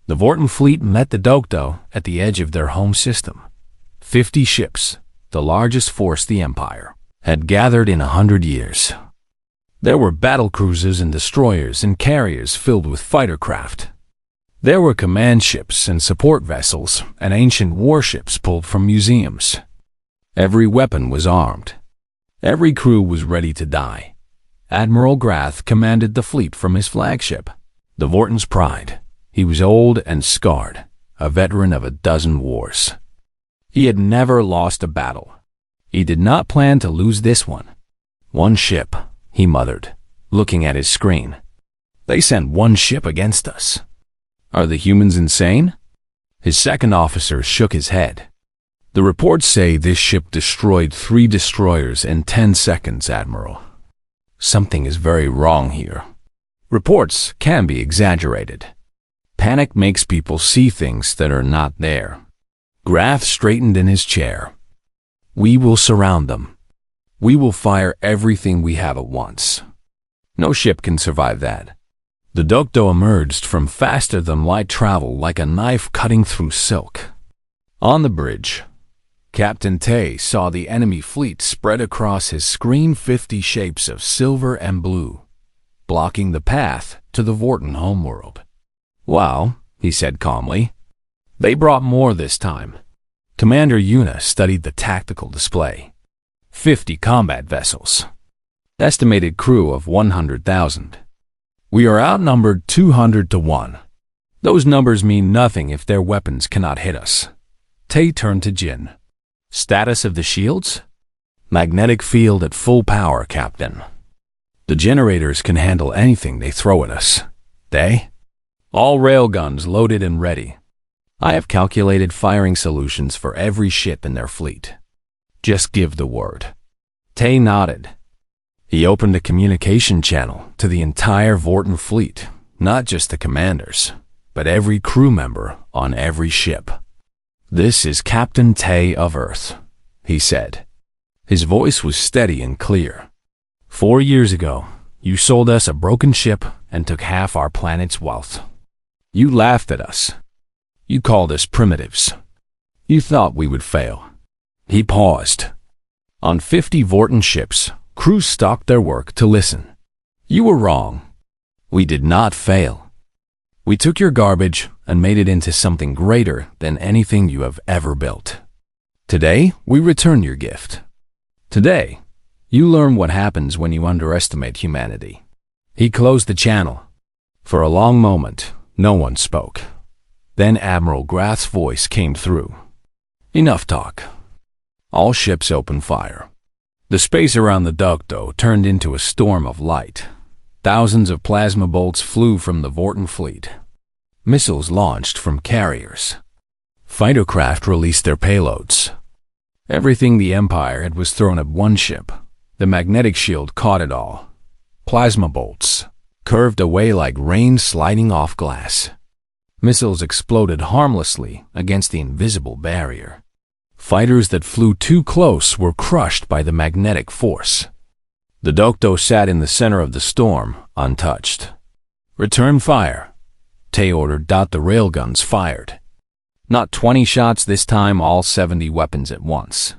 The Vorten fleet met the Dokdo at the edge of their home system. 50 ships, the largest force the Empire had gathered in 100 years. There were battle cruisers and destroyers and carriers filled with fighter craft. There were command ships and support vessels and ancient warships pulled from museums. Every weapon was armed. Every crew was ready to die. Admiral Grath commanded the fleet from his flagship, the Vorten's pride. He was old and scarred, a veteran of a dozen wars. He had never lost a battle. He did not plan to lose this one. One ship, he muttered, looking at his screen. They sent one ship against us. Are the humans insane? His second officer shook his head. The reports say this ship destroyed 3 destroyers in 10 seconds, Admiral. Something is very wrong here. Reports can be exaggerated. Panic makes people see things that are not there. Grath straightened in his chair. We will surround them. We will fire everything we have at once. No ship can survive that. The Dokdo emerged from faster-than-light travel like a knife cutting through silk. On the bridge, Captain Tay saw the enemy fleet spread across his screen, 50 shapes of silver and blue, blocking the path to the Vorten homeworld. Well, he said calmly, they brought more this time. Commander Yuna studied the tactical display. 50 combat vessels. Estimated crew of 100,000. We are outnumbered 200 to 1. Those numbers mean nothing if their weapons cannot hit us. Tay turned to Jin. Status of the shields? Magnetic field at full power, Captain. The generators can handle anything they throw at us. They? All railguns loaded and ready. I have calculated firing solutions for every ship in their fleet. Just give the word. Tay nodded. He opened a communication channel to the entire Vorten fleet, not just the commanders, but every crew member on every ship. This is Captain Tay of Earth, he said. His voice was steady and clear. 4 years ago, you sold us a broken ship and took half our planet's wealth. You laughed at us. You called us primitives. You thought we would fail. He paused. On 50 Vorten ships, crews stopped their work to listen. You were wrong. We did not fail. We took your garbage and made it into something greater than anything you have ever built. Today, we return your gift. Today, you learn what happens when you underestimate humanity. He closed the channel. For a long moment, no one spoke. Then Admiral Grath's voice came through. Enough talk. All ships open fire. The space around the Dokdo turned into a storm of light. Thousands of plasma bolts flew from the Vorten fleet. Missiles launched from carriers. Fighter craft released their payloads. Everything the Empire had was thrown at one ship. The magnetic shield caught it all. Plasma bolts curved away like rain sliding off glass. Missiles exploded harmlessly against the invisible barrier. Fighters that flew too close were crushed by the magnetic force. The Dokdo sat in the center of the storm, untouched. Return fire, Tay ordered. The railguns fired. Not 20 shots this time, all 70 weapons at once.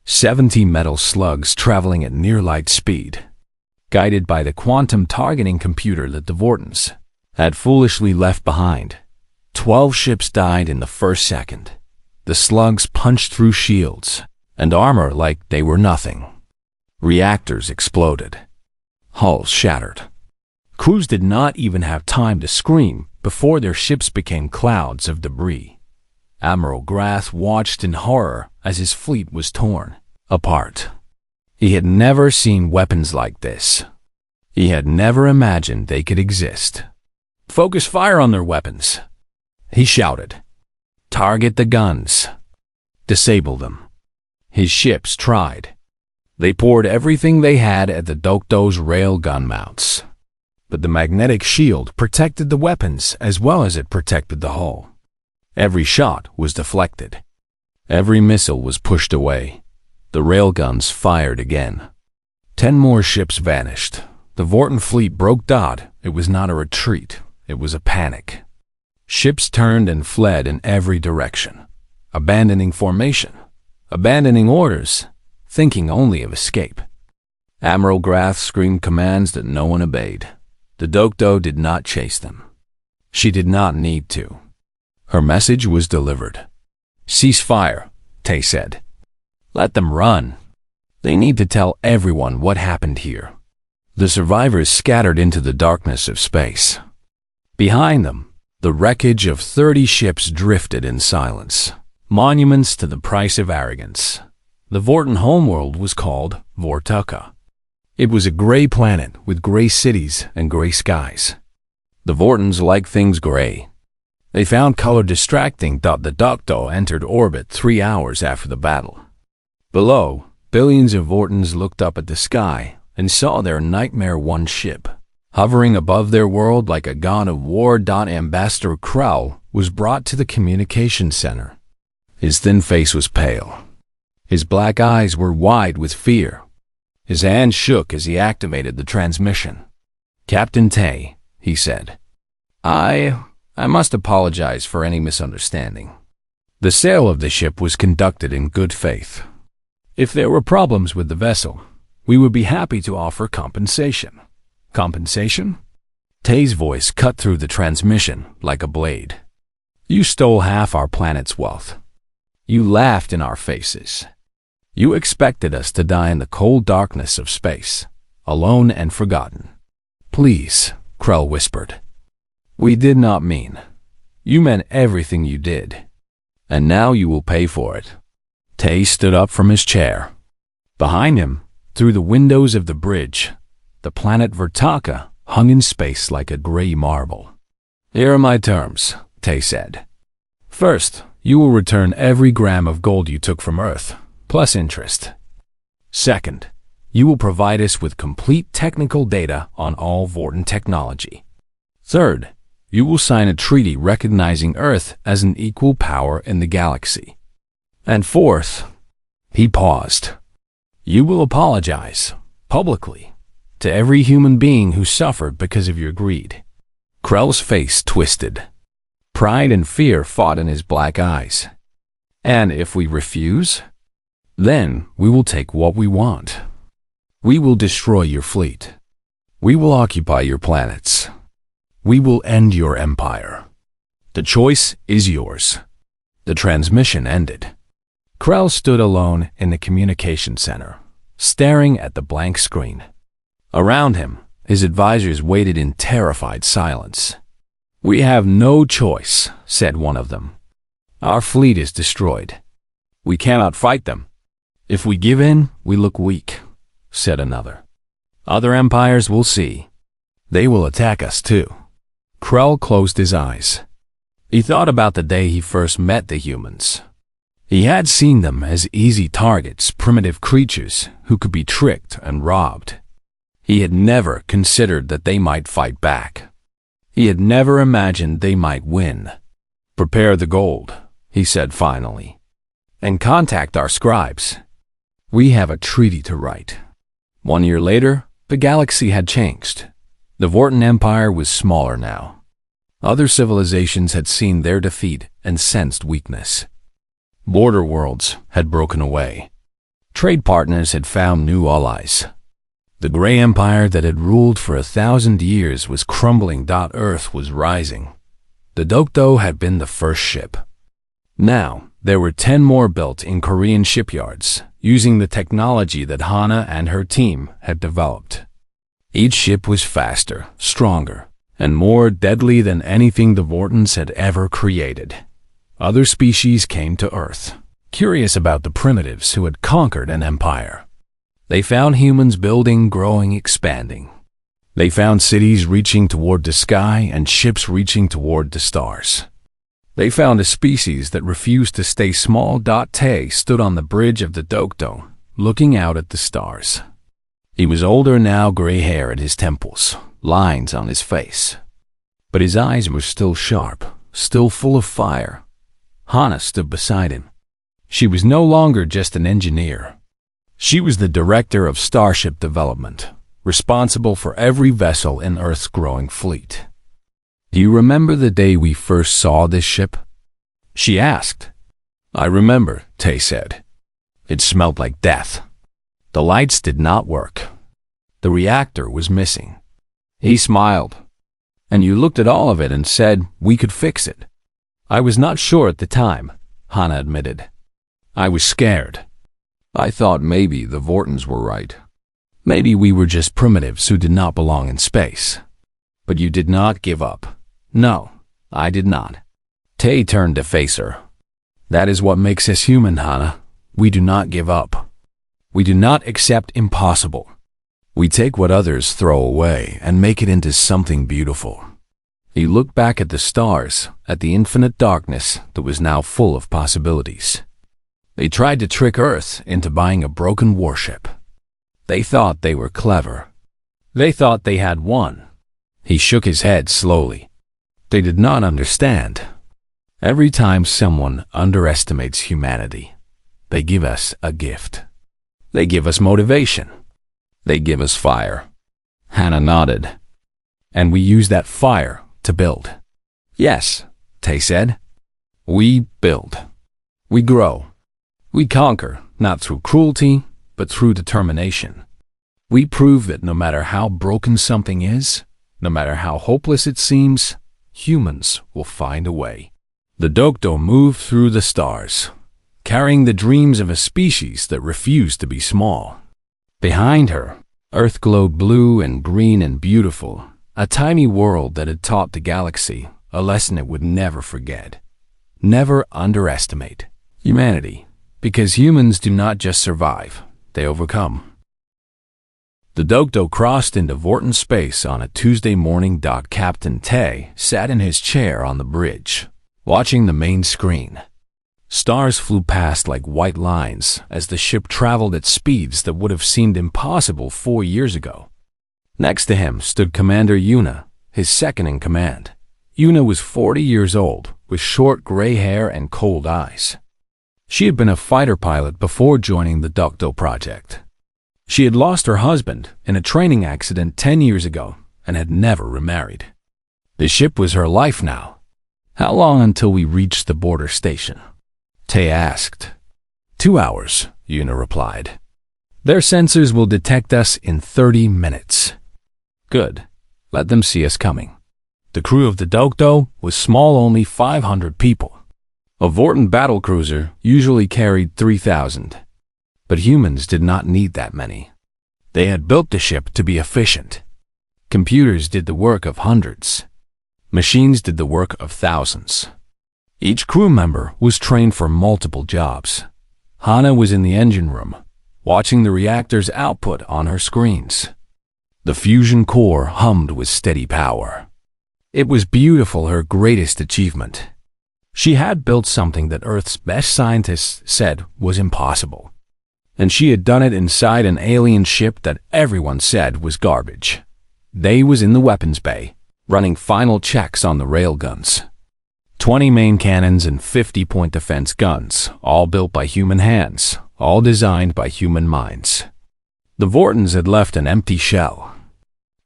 70 metal slugs traveling at near-light speed. Guided by the quantum targeting computer that the Vortens had foolishly left behind. 12 ships died in the first second. The slugs punched through shields and armor like they were nothing. Reactors exploded. Hulls shattered. Crews did not even have time to scream before their ships became clouds of debris. Admiral Grath watched in horror as his fleet was torn apart. He had never seen weapons like this. He had never imagined they could exist. Focus fire on their weapons, he shouted. Target the guns. Disable them. His ships tried. They poured everything they had at the Dokdo's rail gun mounts. But the magnetic shield protected the weapons as well as it protected the hull. Every shot was deflected. Every missile was pushed away. The railguns fired again. 10 more ships vanished. The Vorten fleet broke dot. It was not a retreat. It was a panic. Ships turned and fled in every direction, abandoning formation, abandoning orders, thinking only of escape. Admiral Grath screamed commands that no one obeyed. The Dokdo did not chase them. She did not need to. Her message was delivered. "Cease fire," Tay said. "Let them run. They need to tell everyone what happened here." The survivors scattered into the darkness of space. Behind them, the wreckage of 30 ships drifted in silence, monuments to the price of arrogance. The Vorten homeworld was called Vortuka. It was a gray planet with gray cities and gray skies. The Vortens liked things gray. They found color distracting. The Dokdo entered orbit 3 hours after the battle. Below, billions of Vortens looked up at the sky and saw their Nightmare 1 ship. Hovering above their world like a god of war. Ambassador Krell was brought to the communication center. His thin face was pale. His black eyes were wide with fear. His hand shook as he activated the transmission. "Captain Tay," he said, I must apologize for any misunderstanding. The sale of the ship was conducted in good faith. If there were problems with the vessel, we would be happy to offer compensation." "Compensation?" Tay's voice cut through the transmission like a blade. "You stole half our planet's wealth. You laughed in our faces. You expected us to die in the cold darkness of space, alone and forgotten." "Please," Krell whispered. "We did not mean. You meant everything you did. And now you will pay for it." Tay stood up from his chair. Behind him, through the windows of the bridge, the planet Vortuka hung in space like a gray marble. "Here are my terms," Tay said. "First, you will return every gram of gold you took from Earth, plus interest. Second, you will provide us with complete technical data on all Vorten technology. Third, you will sign a treaty recognizing Earth as an equal power in the galaxy. And fourth," he paused, "you will apologize, publicly, to every human being who suffered because of your greed." Krell's face twisted. Pride and fear fought in his black eyes. "And if we refuse? Then we will take what we want. We will destroy your fleet. We will occupy your planets. We will end your empire. The choice is yours." The transmission ended. Krell stood alone in the communication center, staring at the blank screen. Around him, his advisors waited in terrified silence. "We have no choice," said one of them. "Our fleet is destroyed. We cannot fight them. If we give in, we look weak," said another. "Other empires will see. They will attack us too." Krell closed his eyes. He thought about the day he first met the humans. He had seen them as easy targets, primitive creatures who could be tricked and robbed. He had never considered that they might fight back. He had never imagined they might win. "Prepare the gold," he said finally, "and contact our scribes. We have a treaty to write." 1 year later, the galaxy had changed. The Vorten Empire was smaller now. Other civilizations had seen their defeat and sensed weakness. Border worlds had broken away. Trade partners had found new allies. The Grey Empire that had ruled for 1,000 years was crumbling. Earth was rising. The Dokdo had been the first ship. Now, there were 10 more built in Korean shipyards, using the technology that Hana and her team had developed. Each ship was faster, stronger, and more deadly than anything the Vortens had ever created. Other species came to Earth, curious about the primitives who had conquered an empire. They found humans building, growing, expanding. They found cities reaching toward the sky and ships reaching toward the stars. They found a species that refused to stay small. Tay stood on the bridge of the Dokdo, looking out at the stars. He was older now, gray hair at his temples, lines on his face. But his eyes were still sharp, still full of fire. Hana stood beside him. She was no longer just an engineer. She was the director of starship development, responsible for every vessel in Earth's growing fleet. Do you remember the day we first saw this ship? She asked. I remember, Tay said. It smelled like death. The lights did not work. The reactor was missing. He smiled. And you looked at all of it and said we could fix it. I was not sure at the time, Hannah admitted. I was scared. I thought maybe the Vortons were right. Maybe we were just primitives who did not belong in space. But you did not give up. No, I did not. Tay turned to face her. That is what makes us human, Hannah. We do not give up. We do not accept impossible. We take what others throw away and make it into something beautiful. He looked back at the stars, at the infinite darkness that was now full of possibilities. They tried to trick Earth into buying a broken warship. They thought they were clever. They thought they had won. He shook his head slowly. They did not understand. Every time someone underestimates humanity, they give us a gift. They give us motivation. They give us fire. Hannah nodded. And we use that fire to build. Yes, Tay said. We build. We grow. We conquer, not through cruelty, but through determination. We prove that no matter how broken something is, no matter how hopeless it seems, humans will find a way. The Dokdo moved through the stars, carrying the dreams of a species that refused to be small. Behind her, Earth glowed blue and green and beautiful, a tiny world that had taught the galaxy a lesson it would never forget. Never underestimate humanity, because humans do not just survive, they overcome. The Dokdo crossed into Vorton space on a Tuesday morning. Captain Tay sat in his chair on the bridge, watching the main screen. Stars flew past like white lines as the ship traveled at speeds that would have seemed impossible 4 years ago. Next to him stood Commander Yuna, his second in command. Yuna was 40 years old, with short gray hair and cold eyes. She had been a fighter pilot before joining the Dokdo project. She had lost her husband in a training accident 10 years ago and had never remarried. The ship was her life now. How long until we reached the border station? Tay asked. 2 hours, Yuna replied. Their sensors will detect us in 30 minutes. Good. Let them see us coming. The crew of the Dokdo was small, only 500 people. A Vorton battlecruiser usually carried 3,000. But humans did not need that many. They had built the ship to be efficient. Computers did the work of hundreds. Machines did the work of thousands. Each crew member was trained for multiple jobs. Hannah was in the engine room, watching the reactor's output on her screens. The fusion core hummed with steady power. It was beautiful, her greatest achievement. She had built something that Earth's best scientists said was impossible. And she had done it inside an alien ship that everyone said was garbage. Day was in the weapons bay, running final checks on the railguns. 20 main cannons and 50 point defense guns, all built by human hands, all designed by human minds. The Vortons had left an empty shell.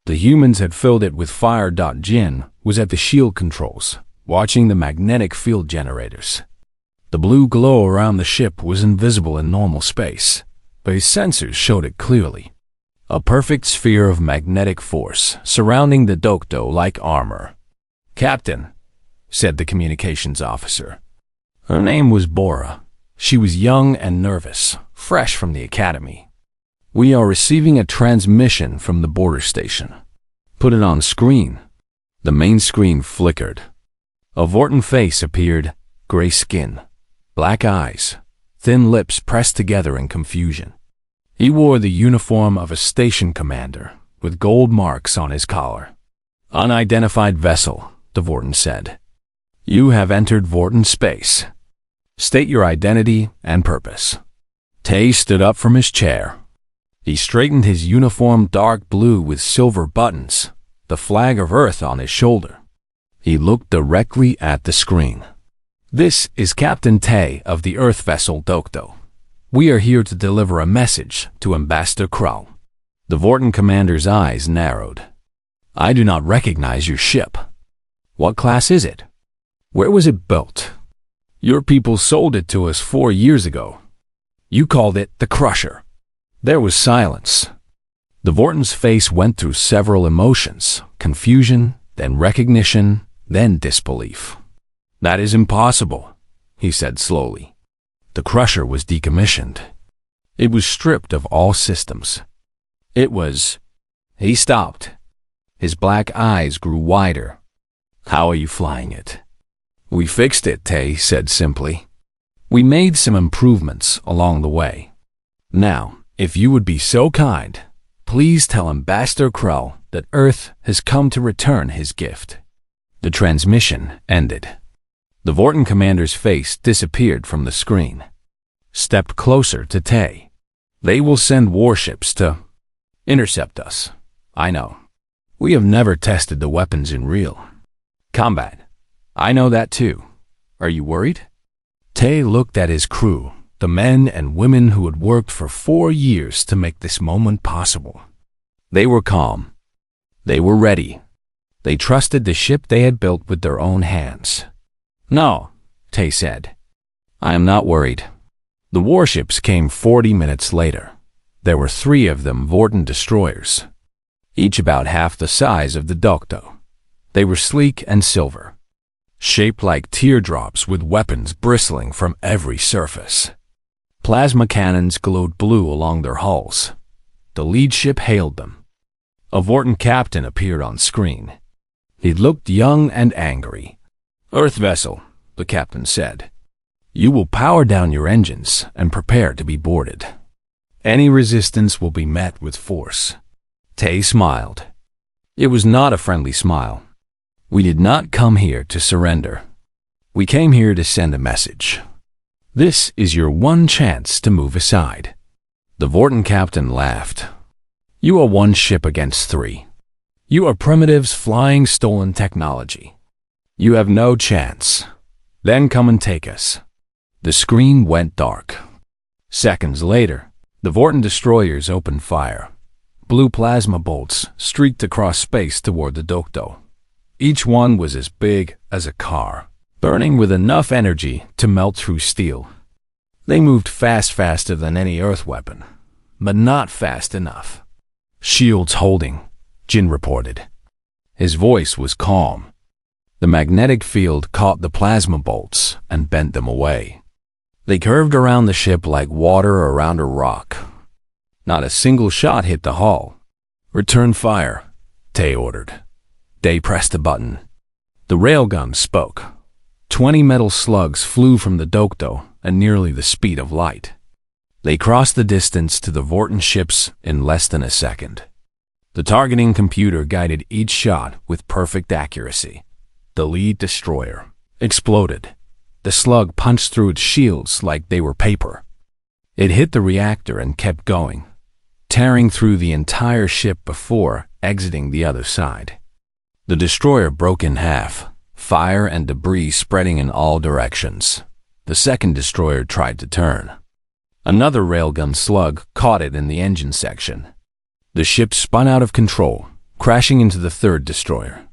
The humans had filled it with fire. Jin was at the shield controls, watching the magnetic field generators. The blue glow around the ship was invisible in normal space, but his sensors showed it clearly. A perfect sphere of magnetic force surrounding the Dokdo like armor. Captain, said the communications officer. Her name was Bora. She was young and nervous, fresh from the academy. We are receiving a transmission from the border station. Put it on screen. The main screen flickered. A Vorton face appeared, gray skin, black eyes, thin lips pressed together in confusion. He wore the uniform of a station commander, with gold marks on his collar. Unidentified vessel, the Vorton said. You have entered Vorton space. State your identity and purpose. Tay stood up from his chair. He straightened his uniform dark blue with silver buttons, the flag of Earth on his shoulder. He looked directly at the screen. This is Captain Tay of the Earth vessel Dokdo. We are here to deliver a message to Ambassador Krall. The Vorton commander's eyes narrowed. I do not recognize your ship. What class is it? Where was it built? Your people sold it to us 4 years ago. You called it the Crusher. There was silence. The Vorton's face went through several emotions: confusion, then recognition, then disbelief. That is impossible, he said slowly. The Crusher was decommissioned. It was stripped of all systems. It was... He stopped. His black eyes grew wider. How are you flying it? We fixed it, Tay said simply. We made some improvements along the way. Now, if you would be so kind, please tell Ambassador Krell that Earth has come to return his gift. The transmission ended. The Vorton commander's face disappeared from the screen. Stepped closer to Tay. They will send warships to intercept us. I know. We have never tested the weapons in real combat. I know that too. Are you worried? Tay looked at his crew, the men and women who had worked for 4 years to make this moment possible. They were calm. They were ready. They trusted the ship they had built with their own hands. No, Tay said. I am not worried. The warships came 40 minutes later. There were 3 of them Vorton destroyers, each about half the size of the Dokdo. They were sleek and silver, shaped like teardrops with weapons bristling from every surface. Plasma cannons glowed blue along their hulls. The lead ship hailed them. A Vorton captain appeared on screen. He looked young and angry. Earth vessel, the captain said. You will power down your engines and prepare to be boarded. Any resistance will be met with force. Tay smiled. It was not a friendly smile. We did not come here to surrender. We came here to send a message. This is your one chance to move aside. The Vorton captain laughed. You are 1 ship against 3. You are primitives flying stolen technology. You have no chance. Then come and take us. The screen went dark. Seconds later, the Vorton destroyers opened fire. Blue plasma bolts streaked across space toward the Dokdo. Each one was as big as a car, burning with enough energy to melt through steel. They moved faster than any Earth weapon, but not fast enough. Shields holding, Jin reported. His voice was calm. The magnetic field caught the plasma bolts and bent them away. They curved around the ship like water around a rock. Not a single shot hit the hull. Return fire, Tay ordered. Day pressed a button. The railgun spoke. 20 metal slugs flew from the Dokdo at nearly the speed of light. They crossed the distance to the Vorton ships in less than a second. The targeting computer guided each shot with perfect accuracy. The lead destroyer exploded. The slug punched through its shields like they were paper. It hit the reactor and kept going, tearing through the entire ship before exiting the other side. The destroyer broke in half, fire and debris spreading in all directions. The second destroyer tried to turn. Another railgun slug caught it in the engine section. The ship spun out of control, crashing into the third destroyer.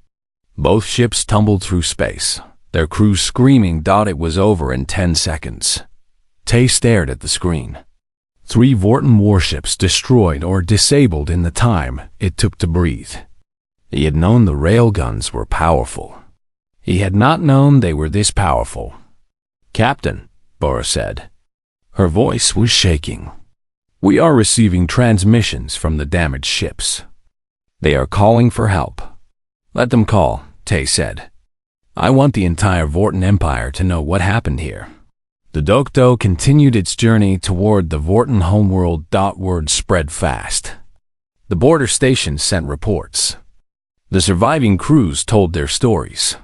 Both ships tumbled through space, their crews screaming it was over in 10 seconds. Tay stared at the screen. 3 Vorton warships destroyed or disabled in the time it took to breathe. He had known the railguns were powerful. He had not known they were this powerful. Captain, Bora said. Her voice was shaking. We are receiving transmissions from the damaged ships. They are calling for help. Let them call, Tay said. I want the entire Vorton Empire to know what happened here. The Dokdo continued its journey toward the Vorton homeworld. Word spread fast. The border stations sent reports. The surviving crews told their stories.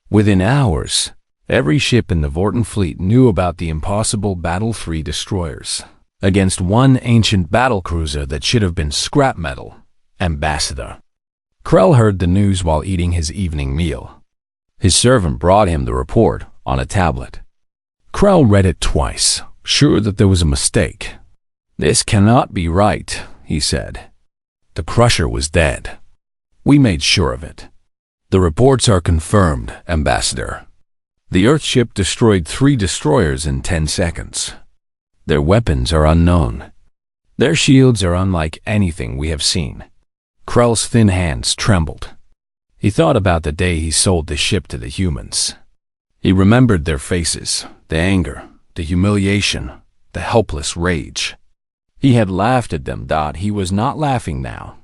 Within hours, every ship in the Vorton fleet knew about the impossible battle-free destroyers against one ancient battlecruiser that should have been scrap metal, Ambassador. Krell heard the news while eating his evening meal. His servant brought him the report on a tablet. Krell read it twice, sure that there was a mistake. This cannot be right, he said. The Crusher was dead. We made sure of it. The reports are confirmed, Ambassador. The Earthship destroyed 3 destroyers in 10 seconds. Their weapons are unknown. Their shields are unlike anything we have seen. Krell's thin hands trembled. He thought about the day he sold the ship to the humans. He remembered their faces, the anger, the humiliation, the helpless rage. He had laughed at them. He was not laughing now.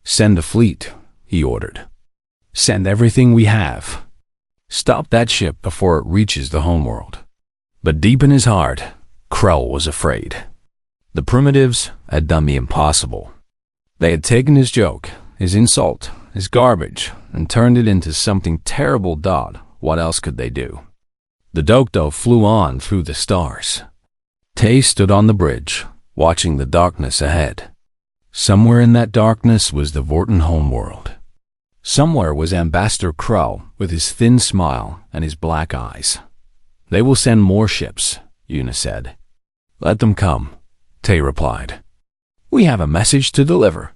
"Send a fleet," he ordered. "Send everything we have. Stop that ship before it reaches the homeworld." But deep in his heart, Krell was afraid. The primitives had done the impossible. They had taken his joke, his insult, his garbage, and turned it into something terrible. What else could they do? The Dokdo flew on through the stars. Tay stood on the bridge, watching the darkness ahead. Somewhere in that darkness was the Vorten homeworld. Somewhere was Ambassador Krell with his thin smile and his black eyes. "They will send more ships," Yuna said. "Let them come," Tay replied. "We have a message to deliver,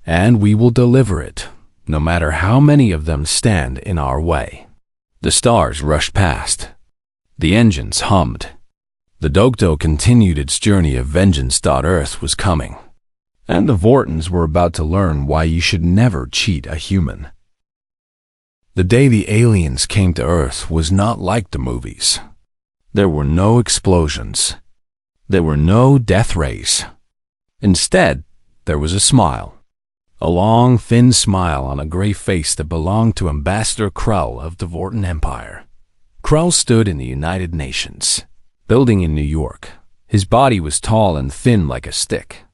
and we will deliver it, no matter how many of them stand in our way." The stars rushed past. The engines hummed. The Dokdo continued its journey of vengeance. Earth was coming, and the Vortens were about to learn why you should never cheat a human. The day the aliens came to Earth was not like the movies. There were no explosions. There were no death rays. Instead, there was a smile. A long, thin smile on a gray face that belonged to Ambassador Krell of the Vorten Empire. Krell stood in the United Nations building in New York. His body was tall and thin like a stick.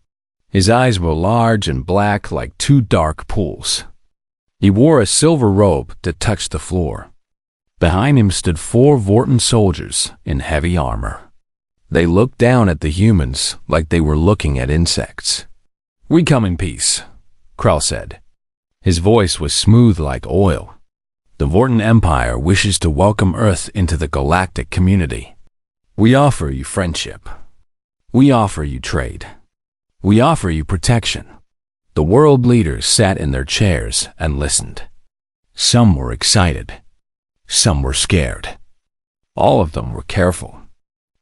His eyes were large and black like 2 dark pools. He wore a silver robe that touched the floor. Behind him stood 4 Vorten soldiers in heavy armor. They looked down at the humans like they were looking at insects. "We come in peace," Krell said. His voice was smooth like oil. "The Vorten Empire wishes to welcome Earth into the galactic community. We offer you friendship. We offer you trade. We offer you protection." The world leaders sat in their chairs and listened. Some were excited. Some were scared. All of them were careful.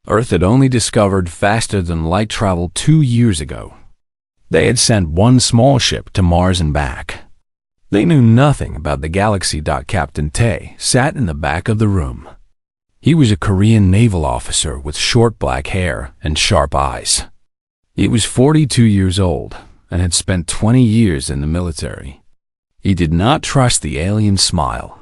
Earth had only discovered faster than light travel 2 years ago. They had sent 1 small ship to Mars and back. They knew nothing about the galaxy. Captain Tay sat in the back of the room. He was a Korean naval officer with short black hair and sharp eyes. He was 42 years old and had spent 20 years in the military. He did not trust the alien smile.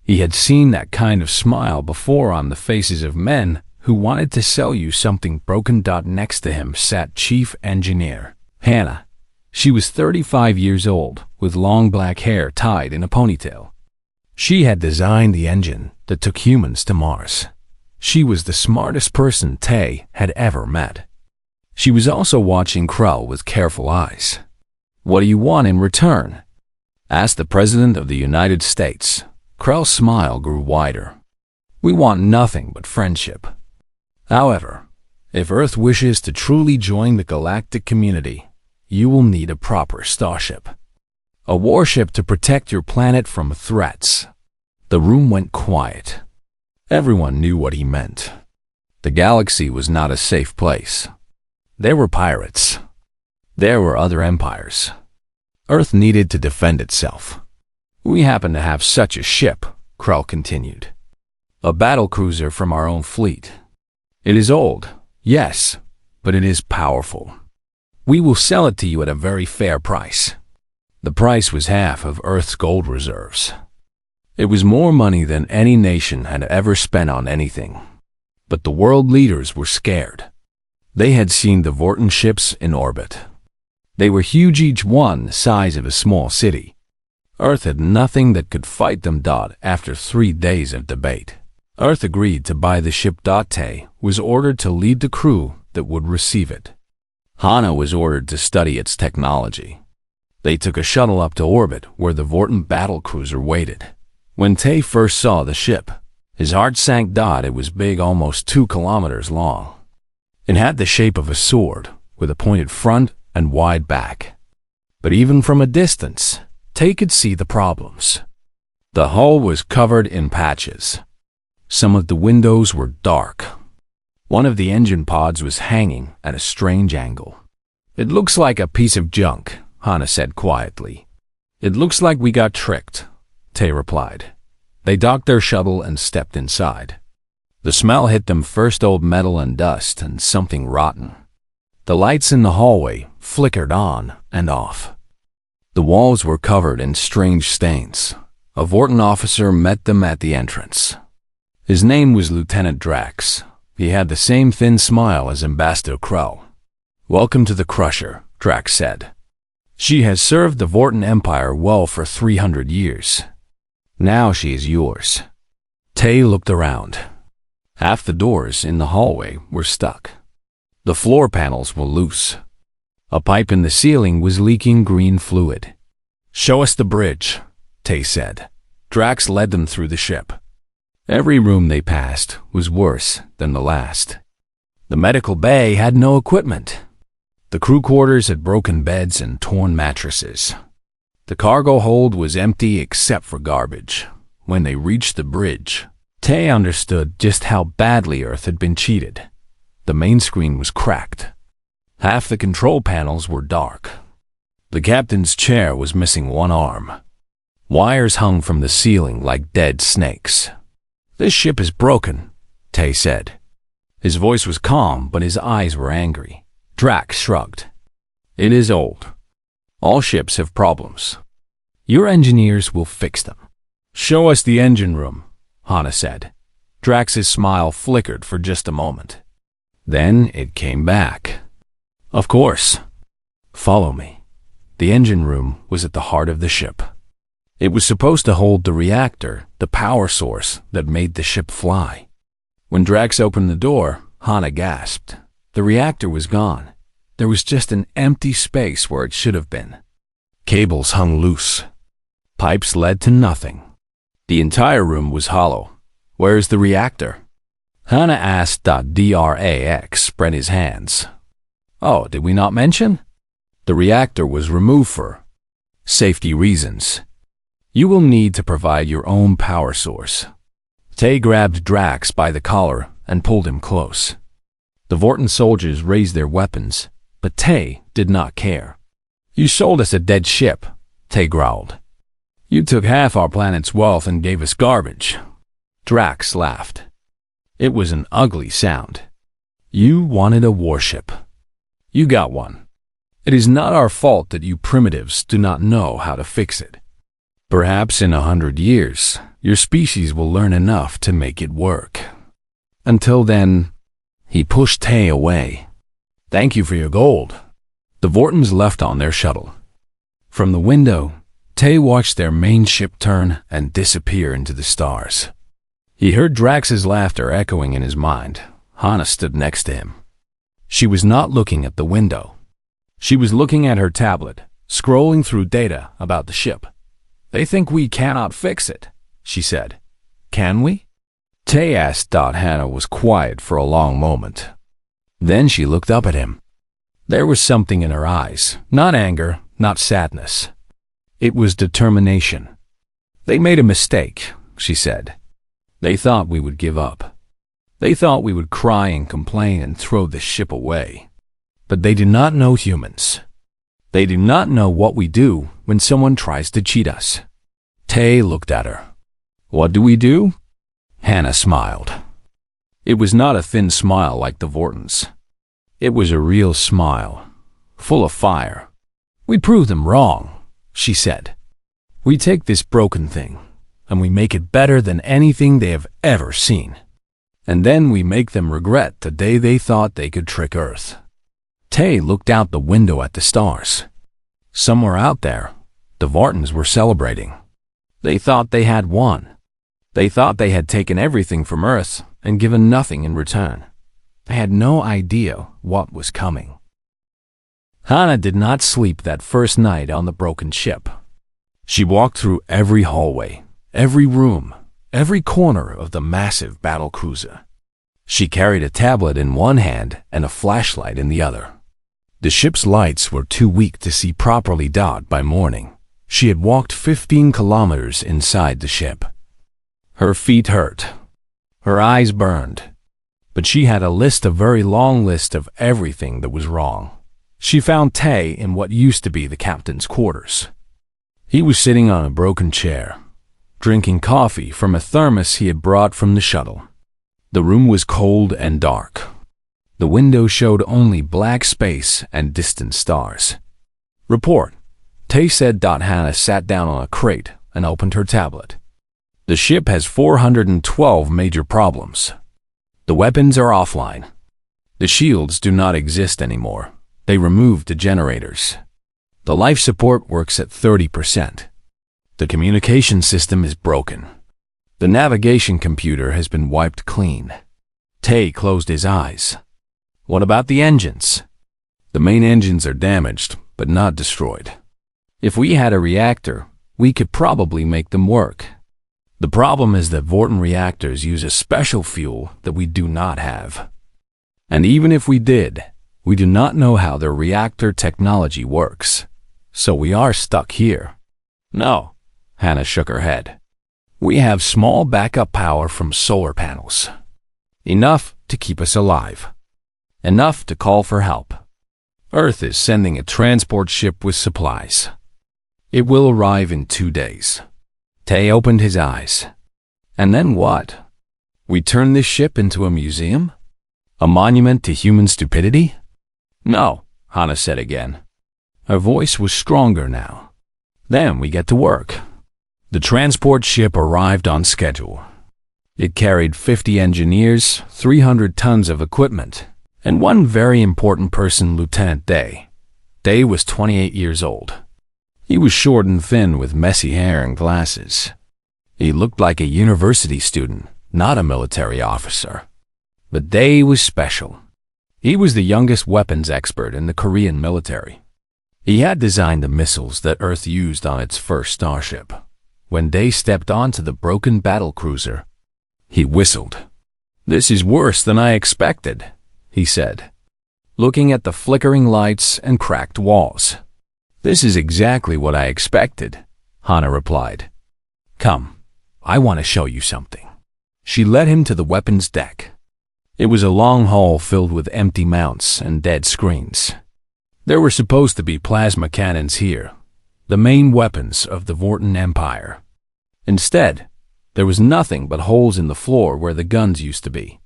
He had seen that kind of smile before on the faces of men who wanted to sell you something broken. Next to him sat Chief Engineer Hannah. She was 35 years old with long black hair tied in a ponytail. She had designed the engine that took humans to Mars. She was the smartest person Tay had ever met. She was also watching Krell with careful eyes. "What do you want in return?" asked the President of the United States. Krell's smile grew wider. "We want nothing but friendship. However, if Earth wishes to truly join the galactic community, you will need a proper starship. A warship to protect your planet from threats." The room went quiet. Everyone knew what he meant. The galaxy was not a safe place. There were pirates. There were other empires. Earth needed to defend itself. "We happen to have such a ship," Krell continued. "A battlecruiser from our own fleet. It is old, yes, but it is powerful. We will sell it to you at a very fair price." The price was half of Earth's gold reserves. It was more money than any nation had ever spent on anything. But the world leaders were scared. They had seen the Vorten ships in orbit. They were huge, each one the size of a small city. Earth had nothing that could fight them. After 3 days of debate, Earth agreed to buy the ship. Tay was ordered to lead the crew that would receive it. Hana was ordered to study its technology. They took a shuttle up to orbit where the Vorten battlecruiser waited. When Tay first saw the ship, his heart sank. It was big, almost 2 kilometers long. It had the shape of a sword, with a pointed front and wide back. But even from a distance, Tay could see the problems. The hull was covered in patches. Some of the windows were dark. One of the engine pods was hanging at a strange angle. "It looks like a piece of junk," Hannah said quietly. "It looks like we got tricked," Tay replied. They docked their shuttle and stepped inside. The smell hit them first, old metal and dust and something rotten. The lights in the hallway flickered on and off. The walls were covered in strange stains. A Vorton officer met them at the entrance. His name was Lieutenant Drax. He had the same thin smile as Ambassador Crow. "Welcome to the Crusher," Drax said. "She has served the Vorton Empire well for 300 years. Now she is yours." Tay looked around. Half the doors in the hallway were stuck. The floor panels were loose. A pipe in the ceiling was leaking green fluid. "Show us the bridge," Tay said. Drax led them through the ship. Every room they passed was worse than the last. The medical bay had no equipment. The crew quarters had broken beds and torn mattresses. The cargo hold was empty except for garbage. When they reached the bridge, Tay understood just how badly Earth had been cheated. The main screen was cracked. Half the control panels were dark. The captain's chair was missing one arm. Wires hung from the ceiling like dead snakes. "This ship is broken," Tay said. His voice was calm, but his eyes were angry. Drax shrugged. "It is old. All ships have problems. Your engineers will fix them." "Show us the engine room," Hannah said. Drax's smile flickered for just a moment. Then it came back. "Of course. Follow me." The engine room was at the heart of the ship. It was supposed to hold the reactor, the power source that made the ship fly. When Drax opened the door, Hannah gasped. The reactor was gone. There was just an empty space where it should have been. Cables hung loose. Pipes led to nothing. The entire room was hollow. "Where's the reactor?" Hannah asked. Drax spread his hands. "Oh, did we not mention?" "The reactor was removed for safety reasons. You will need to provide your own power source." Tay grabbed Drax by the collar and pulled him close. The Vorton soldiers raised their weapons, but Tay did not care. "You sold us a dead ship," Tay growled. "You took half our planet's wealth and gave us garbage." Drax laughed. It was an ugly sound. "You wanted a warship. You got one. It is not our fault that you primitives do not know how to fix it. Perhaps in 100 years, your species will learn enough to make it work. Until then," he pushed Tay away. "Thank you for your gold." The Vortons left on their shuttle. From the window, Tay watched their main ship turn and disappear into the stars. He heard Drax's laughter echoing in his mind. Hannah stood next to him. She was not looking at the window. She was looking at her tablet, scrolling through data about the ship. "They think we cannot fix it," she said. "Can we?" Tay asked. Hannah was quiet for a long moment. Then she looked up at him. There was something in her eyes, not anger, not sadness. It was determination. "They made a mistake," she said. "They thought we would give up. They thought we would cry and complain and throw the ship away. But they do not know humans. They do not know what we do when someone tries to cheat us." Tay looked at her. "What do we do?" Hannah smiled. It was not a thin smile like the Vortons. It was a real smile, full of fire. "We prove them wrong," she said. "We take this broken thing, and we make it better than anything they have ever seen. And then we make them regret the day they thought they could trick Earth." Tay looked out the window at the stars. Somewhere out there, the Vortons were celebrating. They thought they had won. They thought they had taken everything from Earth and given nothing in return. They had no idea what was coming. Hannah did not sleep that first night on the broken ship. She walked through every hallway, every room, every corner of the massive battle cruiser. She carried a tablet in one hand and a flashlight in the other. The ship's lights were too weak to see properly by morning, She had walked 15 kilometers inside the ship. Her feet hurt. Her eyes burned. But she had a very long list of everything that was wrong. She found Tay in what used to be the captain's quarters. He was sitting on a broken chair, drinking coffee from a thermos he had brought from the shuttle. The room was cold and dark. The window showed only black space and distant stars. "Report," Tay said. Hannah sat down on a crate and opened her tablet. "The ship has 412 major problems. The weapons are offline. The shields do not exist anymore. They removed the generators. The life support works at 30%. The communication system is broken. The navigation computer has been wiped clean." Tay closed his eyes. "What about the engines?" "The main engines are damaged, but not destroyed. If we had a reactor, we could probably make them work. The problem is that Vorten reactors use a special fuel that we do not have. And even if we did, we do not know how their reactor technology works. So we are stuck here." "No," Hannah shook her head. "We have small backup power from solar panels. Enough to keep us alive. Enough to call for help. Earth is sending a transport ship with supplies. It will arrive in 2 days." Tay opened his eyes. "And then what? We turn this ship into a museum? A monument to human stupidity?" "No," Hannah said again. Her voice was stronger now. "Then we get to work." The transport ship arrived on schedule. It carried 50 engineers, 300 tons of equipment, and one very important person, Lieutenant Day. Day was 28 years old. He was short and thin with messy hair and glasses. He looked like a university student, not a military officer. But Day was special. He was the youngest weapons expert in the Korean military. He had designed the missiles that Earth used on its first starship. When Day stepped onto the broken battlecruiser, he whistled. "This is worse than I expected," he said, looking at the flickering lights and cracked walls. "This is exactly what I expected," Hannah replied. "Come, I want to show you something." She led him to the weapons deck. It was a long hall filled with empty mounts and dead screens. There were supposed to be plasma cannons here, the main weapons of the Vorten Empire. Instead, there was nothing but holes in the floor where the guns used to be.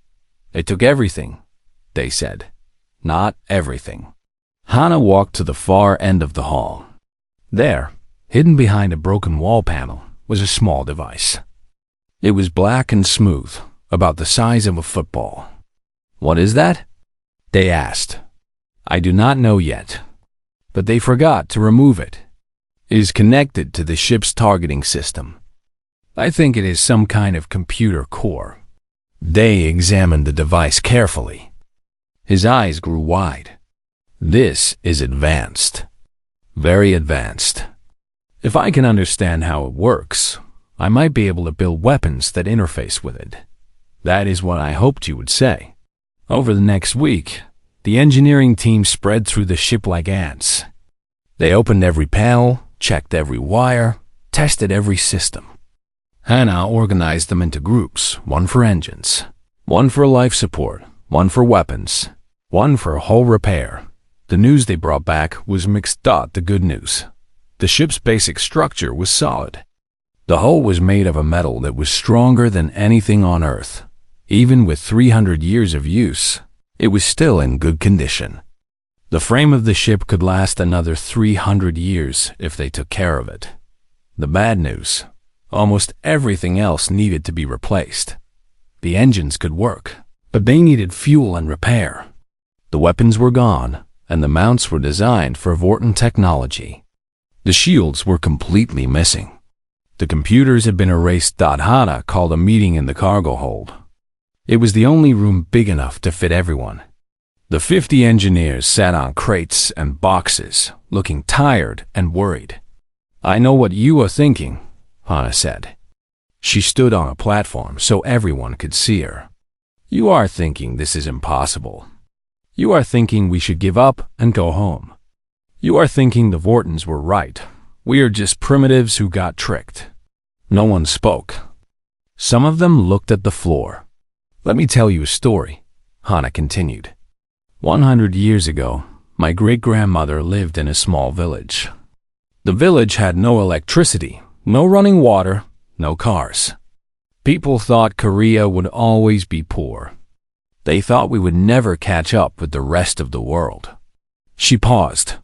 "They took everything," they said. "Not everything." Hannah walked to the far end of the hall. There, hidden behind a broken wall panel, was a small device. It was black and smooth, about the size of a football. "What is that?" they asked. "I do not know yet, but they forgot to remove it. It is connected to the ship's targeting system. I think it is some kind of computer core." They examined the device carefully. His eyes grew wide. "This is advanced. Very advanced. If I can understand how it works, I might be able to build weapons that interface with it. That is what I hoped you would say." Over the next week, the engineering team spread through the ship like ants. They opened every panel, checked every wire, tested every system. Hannah organized them into groups, one for engines, one for life support, one for weapons, one for hull repair. The news they brought back was mixed. The good news. The ship's basic structure was solid. The hull was made of a metal that was stronger than anything on Earth. Even with 300 years of use, it was still in good condition. The frame of the ship could last another 300 years if they took care of it. The bad news: almost everything else needed to be replaced. The engines could work, but they needed fuel and repair. The weapons were gone, and the mounts were designed for Vorten technology. The shields were completely missing. The computers had been erased. Hannah called a meeting in the cargo hold. It was the only room big enough to fit everyone. The 50 engineers sat on crates and boxes, looking tired and worried. "I know what you are thinking," Hannah said. She stood on a platform so everyone could see her. "You are thinking this is impossible. You are thinking we should give up and go home. You are thinking the Vortens were right. We are just primitives who got tricked." No one spoke. Some of them looked at the floor. "Let me tell you a story," Hannah continued. 100 years ago, my great-grandmother lived in a small village. The village had no electricity, no running water, no cars. People thought Korea would always be poor. They thought we would never catch up with the rest of the world. She paused.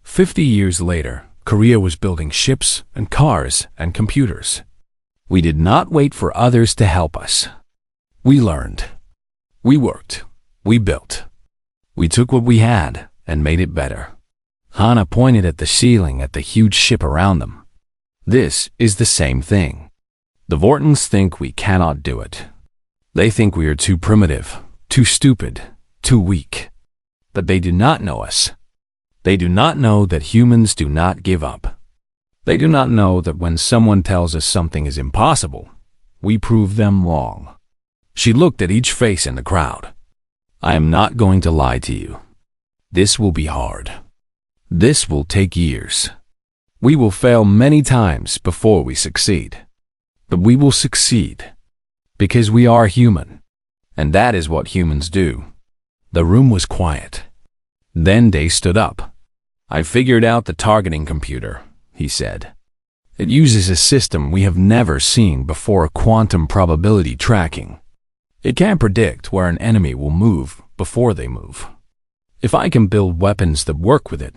50 years later, Korea was building ships and cars and computers. We did not wait for others to help us. We learned. We worked. We built. We took what we had and made it better. Hannah pointed at the ceiling at the huge ship around them. This is the same thing. The Vortons think we cannot do it. They think we are too primitive, too stupid, too weak. But they do not know us. They do not know that humans do not give up. They do not know that when someone tells us something is impossible, we prove them wrong. She looked at each face in the crowd. "I am not going to lie to you. This will be hard. This will take years. We will fail many times before we succeed. But we will succeed. Because we are human. And that is what humans do." The room was quiet. Then Day stood up. "I figured out the targeting computer," he said. "It uses a system we have never seen before, quantum probability tracking. It can predict where an enemy will move before they move. If I can build weapons that work with it,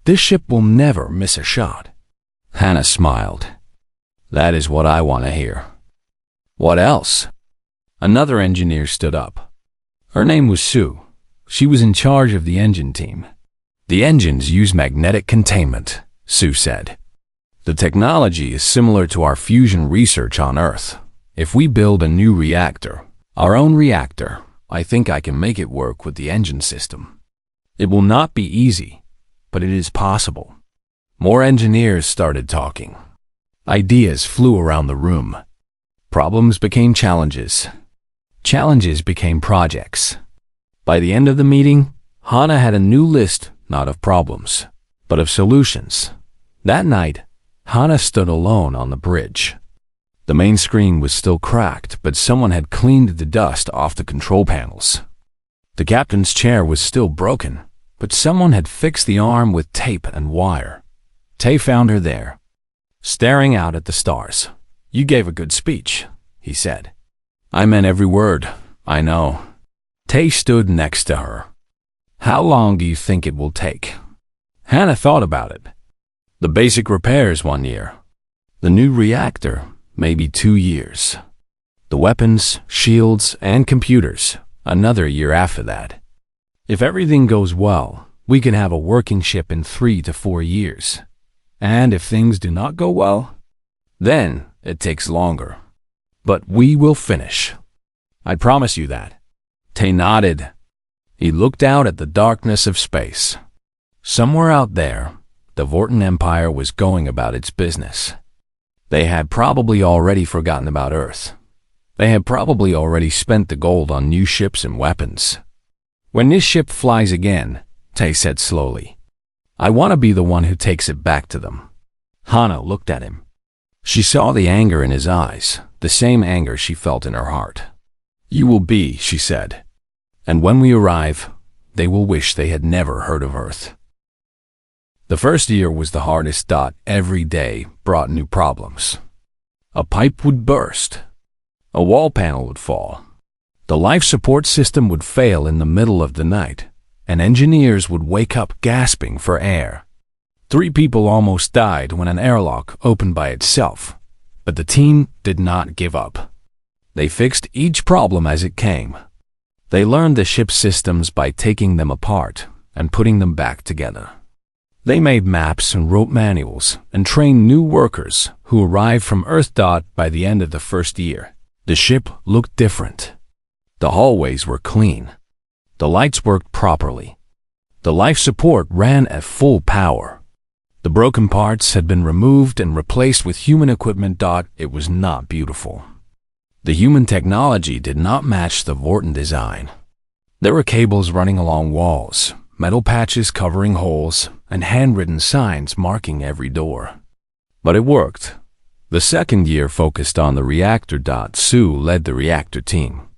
this ship will never miss a shot." Hannah smiled. "That is what I want to hear." "What else?" Another engineer stood up. Her name was Sue. She was in charge of the engine team. "The engines use magnetic containment," Sue said. "The technology is similar to our fusion research on Earth. If we build a new reactor, our own reactor, I think I can make it work with the engine system. It will not be easy, but it is possible." More engineers started talking. Ideas flew around the room. Problems became challenges. Challenges became projects. By the end of the meeting, Hannah had a new list, not of problems, but of solutions. That night, Hannah stood alone on the bridge. The main screen was still cracked, but someone had cleaned the dust off the control panels. The captain's chair was still broken, but someone had fixed the arm with tape and wire. Tay found her there, staring out at the stars. "You gave a good speech," he said. "I meant every word, I know." Tay stood next to her. "How long do you think it will take?" Hannah thought about it. "The basic repairs 1 year. The new reactor, maybe 2 years. The weapons, shields, and computers, another year after that. If everything goes well, we can have a working ship in 3 to 4 years. And if things do not go well, then it takes longer. But we will finish. I promise you that." Tay nodded. He looked out at the darkness of space. Somewhere out there, the Vorton Empire was going about its business. They had probably already forgotten about Earth. They had probably already spent the gold on new ships and weapons. "When this ship flies again," Tay said slowly, "I want to be the one who takes it back to them." Hannah looked at him. She saw the anger in his eyes, the same anger she felt in her heart. "You will be," she said. "And when we arrive, they will wish they had never heard of Earth." The first year was the hardest. Every day brought new problems. A pipe would burst. A wall panel would fall. The life support system would fail in the middle of the night, and engineers would wake up gasping for air. 3 people almost died when an airlock opened by itself, but the team did not give up. They fixed each problem as it came. They learned the ship systems by taking them apart and putting them back together. They made maps and wrote manuals and trained new workers who arrived from Earth. By the end of the first year, the ship looked different. The hallways were clean. The lights worked properly. The life support ran at full power. The broken parts had been removed and replaced with human equipment. It was not beautiful. The human technology did not match the Vorton design. There were cables running along walls, metal patches covering holes, and handwritten signs marking every door. But it worked. The second year focused on the reactor. Sue led the reactor team.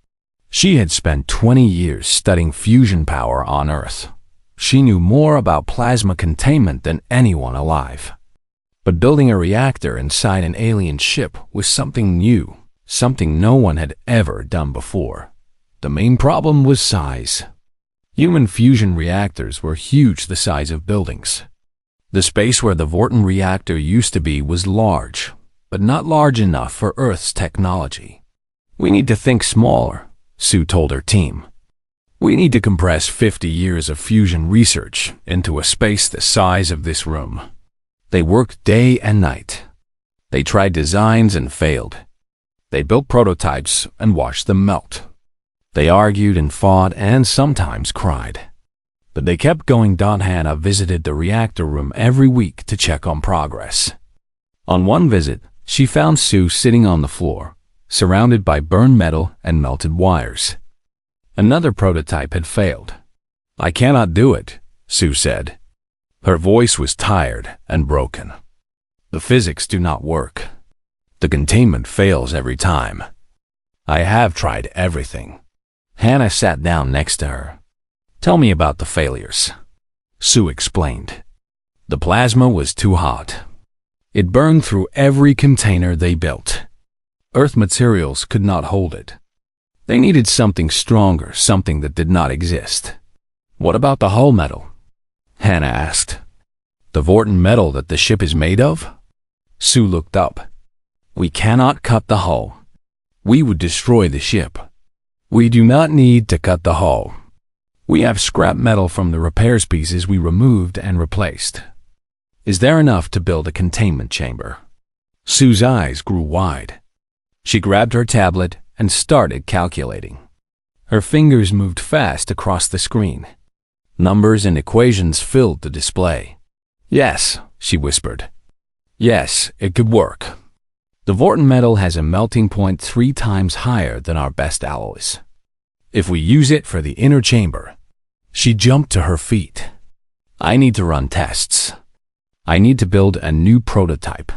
She had spent 20 years studying fusion power on Earth. She knew more about plasma containment than anyone alive. But building a reactor inside an alien ship was something new, something no one had ever done before. The main problem was size. Human fusion reactors were huge, the size of buildings. The space where the Vorton reactor used to be was large, but not large enough for Earth's technology. "We need to think smaller," Sue told her team. "We need to compress 50 years of fusion research into a space the size of this room." They worked day and night. They tried designs and failed. They built prototypes and watched them melt. They argued and fought and sometimes cried. But they kept going. Hannah visited the reactor room every week to check on progress. On one visit, she found Sue sitting on the floor, surrounded by burned metal and melted wires. Another prototype had failed. "I cannot do it," Sue said. Her voice was tired and broken. "The physics do not work. The containment fails every time. I have tried everything." Hannah sat down next to her. "Tell me about the failures," Sue explained. "The plasma was too hot. It burned through every container they built. Earth materials could not hold it. They needed something stronger, something that did not exist." "What about the hull metal?" Hannah asked. "The Vorton metal that the ship is made of?" Sue looked up. "We cannot cut the hull. We would destroy the ship. We do not need to cut the hull. We have scrap metal from the repairs pieces we removed and replaced. Is there enough to build a containment chamber?" Sue's eyes grew wide. She grabbed her tablet and started calculating. Her fingers moved fast across the screen. Numbers and equations filled the display. "Yes," she whispered. "Yes, it could work. The Vorton metal has a melting point 3 times higher than our best alloys. If we use it for the inner chamber." She jumped to her feet. "I need to run tests. I need to build a new prototype.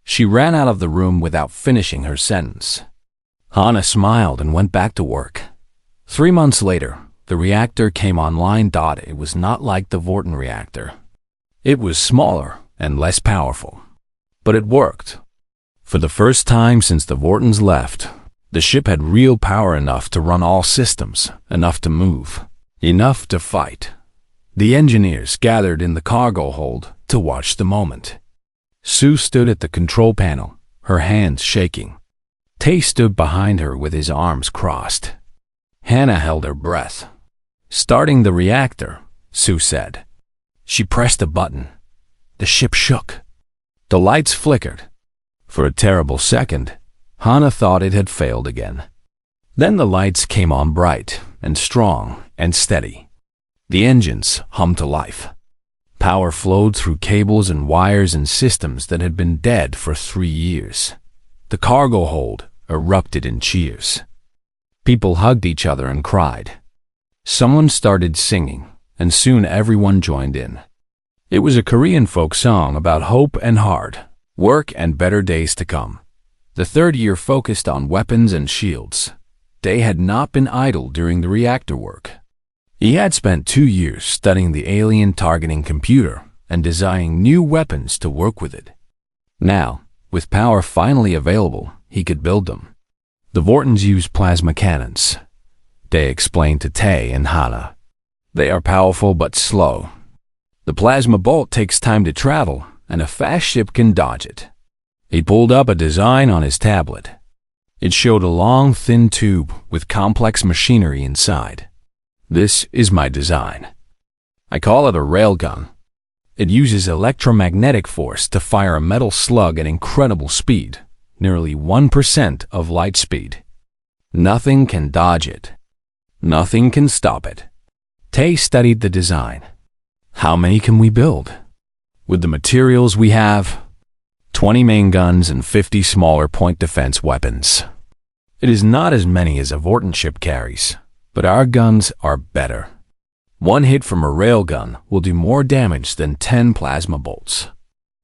She ran out of the room without finishing her sentence. Hannah smiled and went back to work. 3 months later, the reactor came online. It was not like the Vorton reactor. It was smaller and less powerful. But it worked. For the first time since the Vortons left, the ship had real power, enough to run all systems, enough to move, enough to fight. The engineers gathered in the cargo hold to watch the moment. Sue stood at the control panel, her hands shaking. Tay stood behind her with his arms crossed. Hannah held her breath. "Starting the reactor," Sue said. She pressed a button. The ship shook. The lights flickered. For a terrible second, Hannah thought it had failed again. Then the lights came on bright and strong and steady. The engines hummed to life. Power flowed through cables and wires and systems that had been dead for 3 years. The cargo hold erupted in cheers. People hugged each other and cried. Someone started singing, and soon everyone joined in. It was a Korean folk song about hope and hard work and better days to come. The third year focused on weapons and shields. Day had not been idle during the reactor work. He had spent 2 years studying the alien targeting computer and designing new weapons to work with it. Now, with power finally available, he could build them. The Vortons use plasma cannons. Day explained to Tay and Hannah. They are powerful but slow. The plasma bolt takes time to travel, and a fast ship can dodge it. He pulled up a design on his tablet. It showed a long, thin tube with complex machinery inside. This is my design. I call it a railgun. It uses electromagnetic force to fire a metal slug at incredible speed, nearly 1% of light speed. Nothing can dodge it. Nothing can stop it. Tay studied the design. How many can we build? With the materials we have, 20 main guns and 50 smaller point defense weapons. It is not as many as a Vorton ship carries, but our guns are better. 1 hit from a railgun will do more damage than 10 plasma bolts.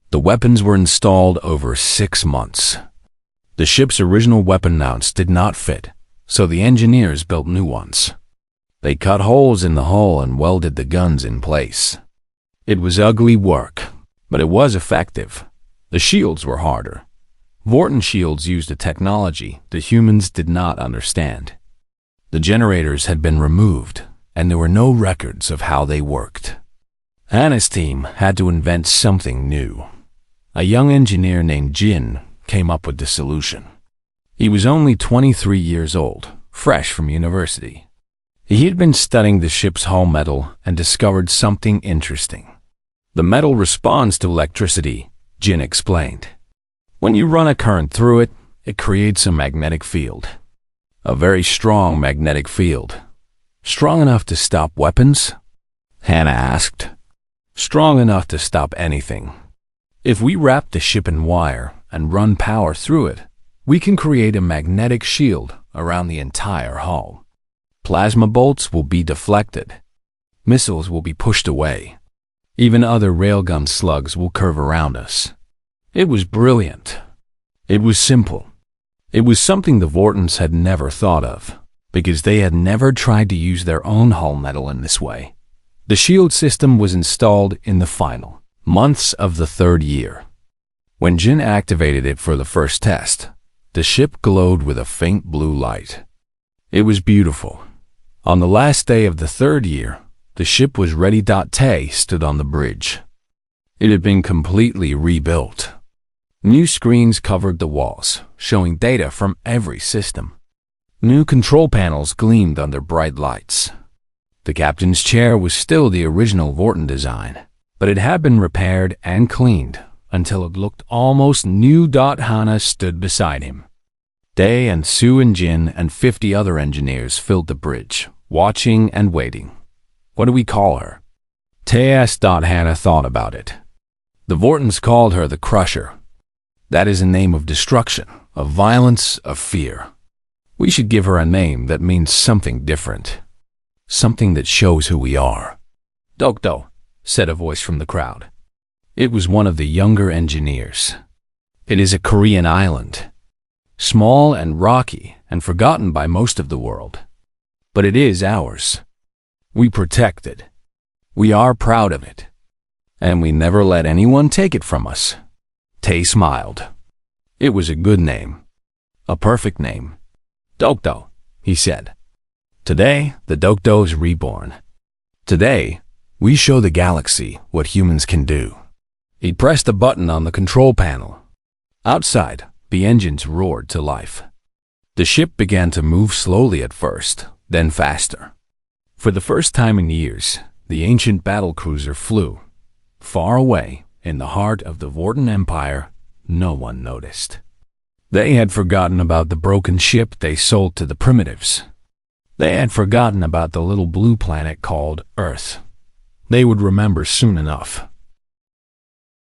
The weapons were installed over 6 months. The ship's original weapon mounts did not fit, so the engineers built new ones. They cut holes in the hull and welded the guns in place. It was ugly work, but it was effective. The shields were harder. Vorten shields used a technology that humans did not understand. The generators had been removed, and there were no records of how they worked. Anna's team had to invent something new. A young engineer named Jin came up with the solution. He was only 23 years old, fresh from university. He had been studying the ship's hull metal and discovered something interesting. The metal responds to electricity, Jin explained. When you run a current through it, it creates a magnetic field. A very strong magnetic field. Strong enough to stop weapons? Hannah asked. Strong enough to stop anything. If we wrap the ship in wire and run power through it, we can create a magnetic shield around the entire hull. Plasma bolts will be deflected. Missiles will be pushed away. Even other railgun slugs will curve around us. It was brilliant. It was simple. It was something the Vortens had never thought of, because they had never tried to use their own hull metal in this way. The shield system was installed in the final months of the 3rd year. When Jin activated it for the first test, the ship glowed with a faint blue light. It was beautiful. On the last day of the 3rd year, the ship was ready. Tay stood on the bridge. It had been completely rebuilt. New screens covered the walls, showing data from every system. New control panels gleamed under bright lights. The captain's chair was still the original Vorten design, but it had been repaired and cleaned until it looked almost new. Hannah stood beside him. Day and Sue and Jin and 50 other engineers filled the bridge, watching and waiting. What do we call her? Tay asked. Hannah thought about it. The Vortens called her the Crusher. That is a name of destruction, of violence, of fear. We should give her a name that means something different. Something that shows who we are. Dokdo, said a voice from the crowd. It was one of the younger engineers. It is a Korean island. Small and rocky and forgotten by most of the world. But it is ours. We protect it. We are proud of it. And we never let anyone take it from us. Tay smiled. It was a good name. A perfect name. Dokdo, he said. Today, the Dokdo is reborn. Today, we show the galaxy what humans can do. He pressed a button on the control panel. Outside, the engines roared to life. The ship began to move slowly at first, then faster. For the first time in years, the ancient battlecruiser flew. Far away, in the heart of the Vorten Empire, no one noticed. They had forgotten about the broken ship they sold to the primitives. They had forgotten about the little blue planet called Earth. They would remember soon enough.